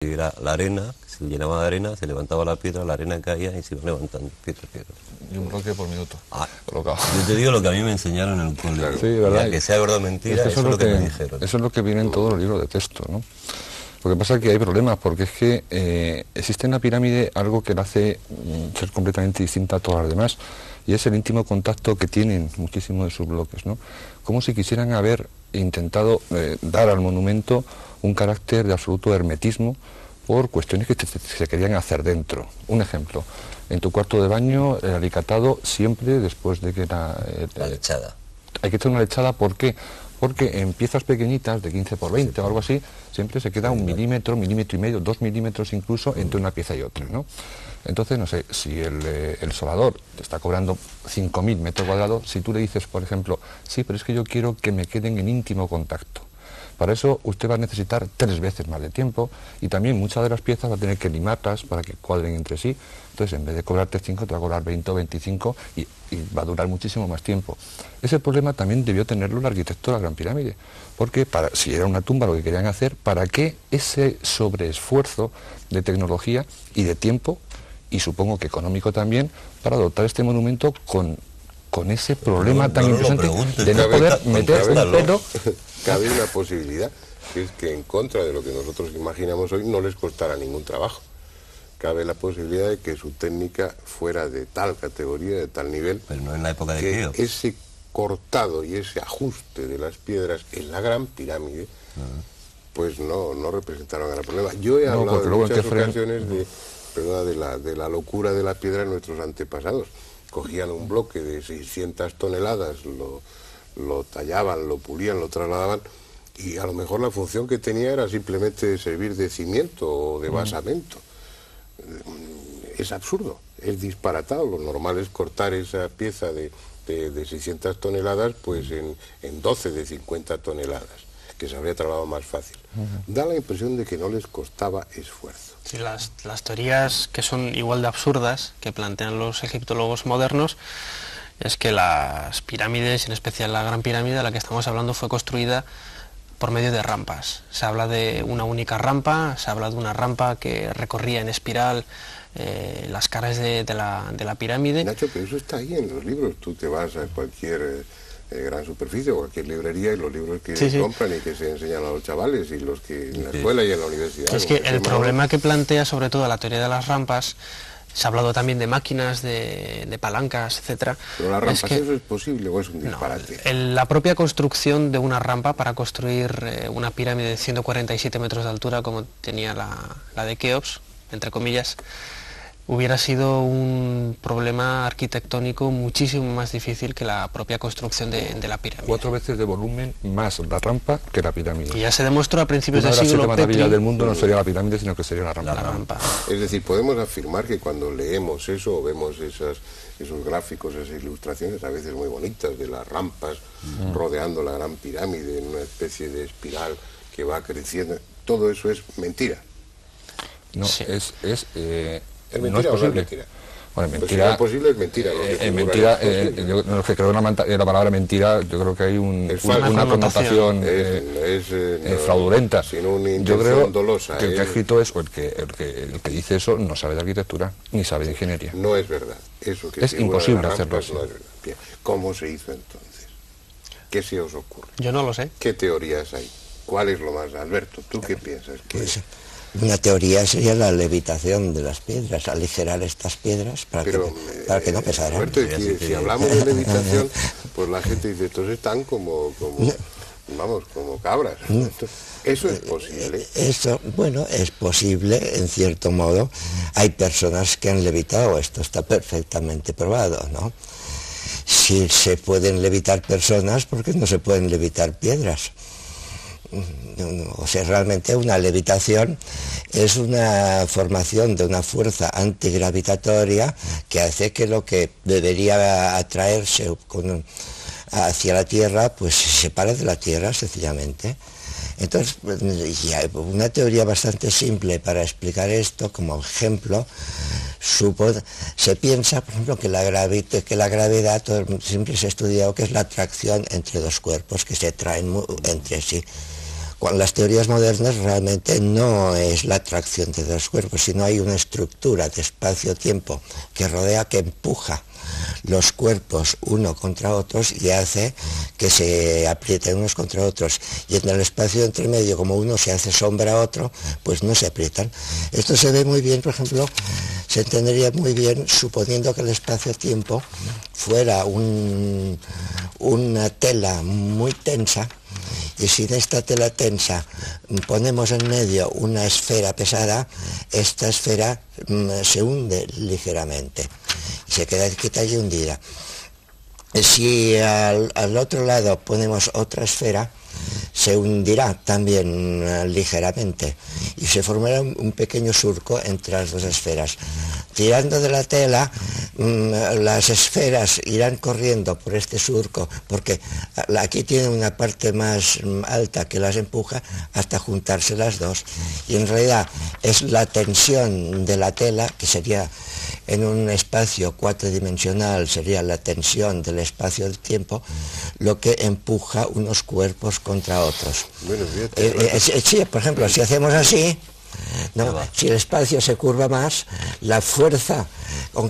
Y la arena, se llenaba de arena, se levantaba la piedra, la arena caía y se iba levantando piedra. Y un bloque por minuto. Yo te digo lo que a mí me enseñaron en el cole. Claro. Sí, ¿verdad? Ya que sea verdad o mentira, eso es lo que me dijeron. Eso es lo que viene en todos los libros de texto, ¿no? Lo que pasa es que hay problemas, porque es que existe en la pirámide algo que la hace ser completamente distinta a todas las demás, y es el íntimo contacto que tienen muchísimos de sus bloques, ¿no? Como si quisieran haber intentado dar al monumento un carácter de absoluto hermetismo por cuestiones que se querían hacer dentro. Un ejemplo, en tu cuarto de baño, el alicatado siempre después de que la lechada. Hay que echar una lechada, ¿por qué? Porque en piezas pequeñitas, de 15 por 20 o algo así, siempre se queda 1 milímetro, 1,5 milímetros, 2 milímetros incluso entre una pieza y otra, ¿no? Entonces, no sé, si el solador te está cobrando 5.000 metros cuadrados, si tú le dices, por ejemplo, sí, pero es que yo quiero que me queden en íntimo contacto. Para eso usted va a necesitar 3 veces más de tiempo, y también muchas de las piezas va a tener que limarlas para que cuadren entre sí. Entonces, en vez de cobrarte 5, te va a cobrar 20 o 25 y va a durar muchísimo más tiempo. Ese problema también debió tenerlo el arquitecto de la Gran Pirámide, porque si era una tumba lo que querían hacer, ¿para qué ese sobreesfuerzo de tecnología y de tiempo, y supongo que económico también, para dotar este monumento con ese problema tan interesante de no poder meter un pelo? Cabe una posibilidad, que es que en contra de lo que nosotros imaginamos hoy no les costara ningún trabajo. Cabe la posibilidad de que su técnica fuera de tal categoría, de tal nivel, pero no en la época de que Keops. ese cortado y ese ajuste de las piedras en la Gran Pirámide, pues no representaron gran problema. Yo he hablado en muchas ocasiones de la locura de la piedra de nuestros antepasados. Cogían un bloque de 600 toneladas, lo tallaban, lo pulían, lo trasladaban, y a lo mejor la función que tenía era simplemente servir de cimiento o de basamento. Es absurdo, es disparatado. Lo normal es cortar esa pieza de 600 toneladas pues en 12 de 50 toneladas, que se habría trabajado más fácil. Da la impresión de que no les costaba esfuerzo. Sí, las teorías que son igual de absurdas que plantean los egiptólogos modernos es que las pirámides, en especial la Gran Pirámide de la que estamos hablando, fue construida por medio de rampas. Se habla de una única rampa, se habla de una rampa que recorría en espiral las caras de la pirámide. Nacho, pero eso está ahí en los libros. Tú te vas a cualquier gran superficie o cualquier librería, y los libros que compran y que se enseñan a los chavales, y los que en la escuela y en la universidad. Es que el problema que plantea sobre todo la teoría de las rampas, se ha hablado también de máquinas, de palancas, etcétera. Pero las rampas, ¿eso es posible o es un disparate? No, la propia construcción de una rampa para construir una pirámide de 147 metros de altura, como tenía la de Keops, entre comillas, hubiera sido un problema arquitectónico muchísimo más difícil que la propia construcción de la pirámide. 4 veces de volumen más la rampa que la pirámide. Y ya se demostró a principios del siglo. Una de las 7 maravillas del mundo no sería la pirámide, sino que sería la rampa. Es decir, podemos afirmar que cuando leemos eso o vemos esos gráficos, esas ilustraciones a veces muy bonitas de las rampas rodeando la Gran Pirámide en una especie de espiral que va creciendo, todo eso es mentira. No, sí. ¿Es mentira no es o posible. no es mentira? Bueno, Pues mentira, si no es posible, es mentira. mentira, yo no sé, creo que la palabra mentira, yo creo que hay una connotación fraudulenta. Sino una yo creo dolosa, que el que ha escrito eso, el que dice eso, no sabe de arquitectura, ni sabe de ingeniería. No es verdad. Eso que es imposible hacerlo así. No es verdad. Bien. ¿Cómo se hizo entonces? ¿Qué se os ocurre? Yo no lo sé. ¿Qué teorías hay? ¿Cuál es lo más? Alberto, ¿tú qué piensas? Pues, una teoría sería la levitación de las piedras, aligerar estas piedras para que no pesaran. Alberto, si hablamos de levitación, pues la gente dice, estos están como cabras. ¿Eso es posible? Eso, bueno, es posible en cierto modo. Hay personas que han levitado, esto está perfectamente probado, ¿no? Si se pueden levitar personas, ¿por qué no se pueden levitar piedras? O sea, realmente una levitación es una formación de una fuerza antigravitatoria que hace que lo que debería atraerse hacia la Tierra, pues se separe de la Tierra sencillamente. Entonces, una teoría bastante simple para explicar esto, como ejemplo, se piensa, por ejemplo, que la gravedad, siempre se ha estudiado que es la atracción entre dos cuerpos que se atraen entre sí. Con las teorías modernas realmente no es la atracción de dos cuerpos, sino hay una estructura de espacio-tiempo que rodea, que empuja los cuerpos uno contra otros y hace que se aprieten unos contra otros, y en el espacio entre medio, como uno se hace sombra a otro, pues no se aprietan. Esto se ve muy bien, por ejemplo, se entendería muy bien suponiendo que el espacio-tiempo fuera una tela muy tensa, y si en esta tela tensa ponemos en medio una esfera pesada, esta esfera se hunde ligeramente, se queda quieta y hundida. Si al otro lado ponemos otra esfera, se hundirá también ligeramente y se formará un pequeño surco entre las dos esferas. Tirando de la tela, las esferas irán corriendo por este surco, porque aquí tiene una parte más alta que las empuja hasta juntarse las dos, y en realidad es la tensión de la tela, que sería en un espacio cuatridimensional, sería la tensión del espacio del tiempo, lo que empuja unos cuerpos contra otros. Bueno, Sí, por ejemplo, si hacemos así, ¿no? Si el espacio se curva más, la fuerza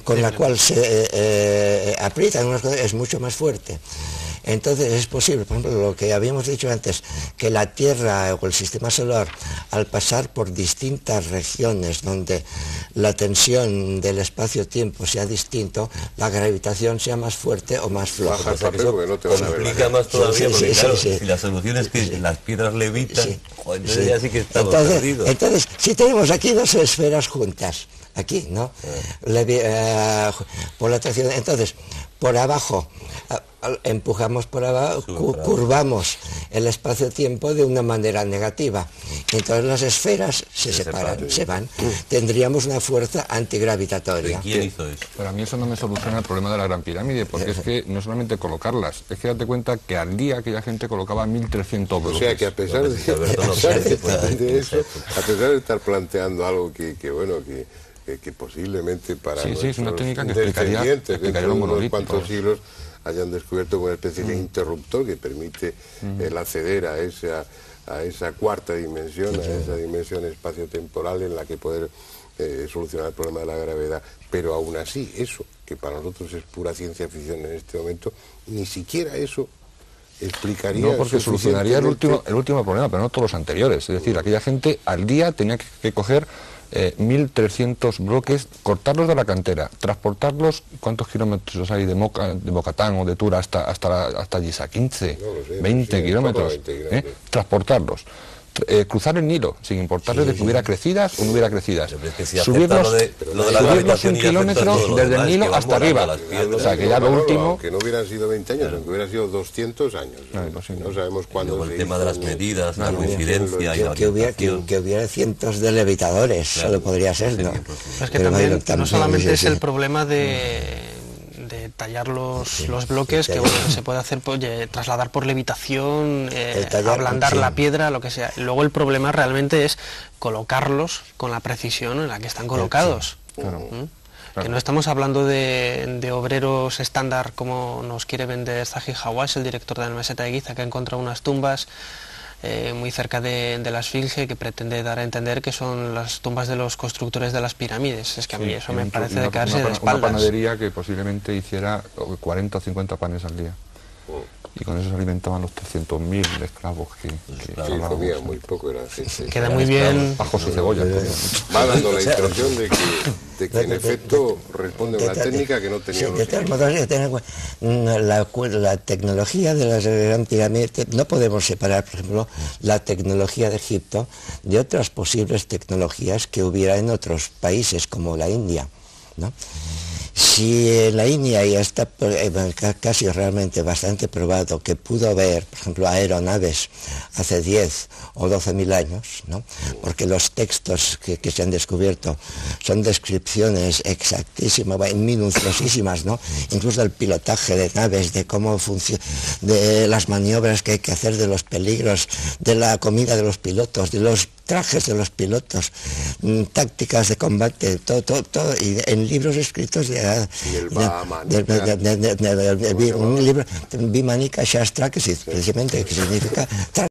con la cual se aprietan unas cosas es mucho más fuerte. Entonces es posible, por ejemplo, lo que habíamos dicho antes, que la Tierra o el sistema solar, al pasar por distintas regiones donde la tensión del espacio-tiempo sea distinto, la gravitación sea más fuerte o más floja. Baja el papel porque no te van a ver. Complica más todavía, Sí, porque sí, claro, sí, sí. si la solución es que las piedras levitan, Sí, entonces sí. ya sí que estamos perdidos. Entonces, si tenemos aquí dos esferas juntas, aquí, ¿no? Por la atracción, entonces, por abajo, empujamos por abajo, curvamos el espacio-tiempo de una manera negativa. Entonces las esferas se separan, se van. Tendríamos una fuerza antigravitatoria. ¿Quién hizo eso? Pero a mí eso no me soluciona el problema de la Gran Pirámide, porque es que no solamente colocarlas, es que date cuenta que al día aquella gente colocaba 1.300 bloques. O sea que a pesar de eso, a pesar de estar planteando algo que posiblemente para sí, es una técnica que descendientes dentro de los unos monolitos. cuantos siglos hayan descubierto una especie de interruptor que permite el acceder a esa cuarta dimensión, a esa dimensión espaciotemporal en la que poder solucionar el problema de la gravedad. Pero aún así, eso, que para nosotros es pura ciencia ficción en este momento, ni siquiera eso explicaría. No, porque solucionaría el último problema, pero no todos los anteriores. Es decir, aquella gente al día tenía que coger 1.300 bloques, cortarlos de la cantera, transportarlos. ¿Cuántos kilómetros hay de Mocatán o de Tura hasta Giza? 15, no lo sé, 20 sí, kilómetros. 20 kilómetros. Transportarlos. Cruzar el Nilo, sin importarles de que hubiera crecidas o no hubiera crecidas. Pero es que si Subirlos, lo de la subirlos gravitación 1 y afecta kilómetro todo lo desde demás, el que Nilo van hasta volando arriba. las piedras. O sea, que ya lo último... Que no hubieran sido 20 años, aunque hubieran sido 200 años. pues sí, no sabemos Y cuándo. luego el tema de las medidas, la coincidencia y la Que orientación. hubiera cientos de levitadores, solo podría ser, ¿no? Pero es que Pero también bueno, no solamente sí, es sí. el problema de tallar los bloques, que bueno, que se puede hacer trasladar por levitación, ablandar la piedra, lo que sea. Luego el problema realmente es colocarlos con la precisión en la que están colocados. Claro. Que no estamos hablando de obreros estándar como nos quiere vender Zahi Hawass, el director de la meseta de Giza, que ha encontrado unas tumbas muy cerca de la Esfinge, que pretende dar a entender que son las tumbas de los constructores de las pirámides. Es que a mí eso me parece de caerse de espaldas. Una panadería que posiblemente hiciera 40 o 50 panes al día. Y con eso se alimentaban los 300.000 esclavos que comía muy poco, era gente. Queda muy bien. Bajos y cebollas. Va dando la impresión de que en efecto responde a una técnica que no tenía. De todos modos, la tecnología de la Gran Pirámide, no podemos separar, por ejemplo, la tecnología de Egipto de otras posibles tecnologías que hubiera en otros países como la India, ¿no? Si en la India ya está casi realmente bastante probado que pudo haber, por ejemplo, aeronaves hace 10 o 12.000 años, ¿no? Porque los textos que se han descubierto son descripciones exactísimas, minuciosísimas, ¿no? Incluso del pilotaje de naves, de cómo funciona, de las maniobras que hay que hacer, de los peligros, de la comida de los pilotos, de los trajes de los pilotos, tácticas de combate, todo, y en libros escritos un libro, Vimanika Shastra, que precisamente significa